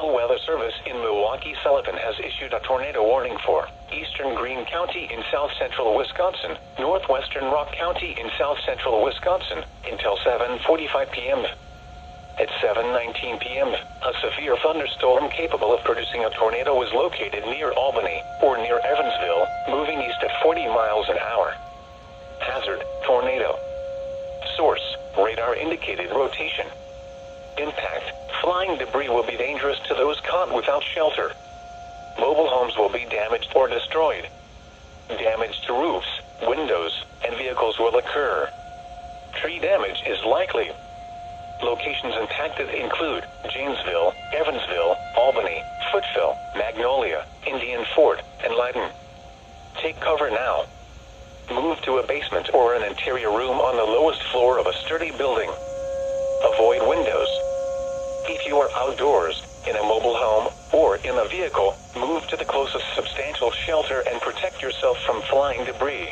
National Weather Service in Milwaukee-Sullivan has issued a tornado warning for eastern Greene County in south-central Wisconsin, northwestern Rock County in south-central Wisconsin, until 7:45 p.m. At 7:19 p.m., a severe thunderstorm capable of producing a tornado was located near Albany, or near Evansville, moving east at 40 miles an hour. Hazard: tornado. Source: radar indicated rotation. Impact: flying debris will be dangerous to those caught without shelter. Mobile homes will be damaged or destroyed. Damage to roofs, windows, and vehicles will occur. Tree damage is likely. Locations impacted include Janesville, Evansville, Albany, Footville, Magnolia, Indian Fort, and Leiden. Take cover now. Move to a basement or an interior room on the lowest floor of a sturdy building. Avoid windows. If you are outdoors, in a mobile home, or in a vehicle, move to the closest substantial shelter and protect yourself from flying debris.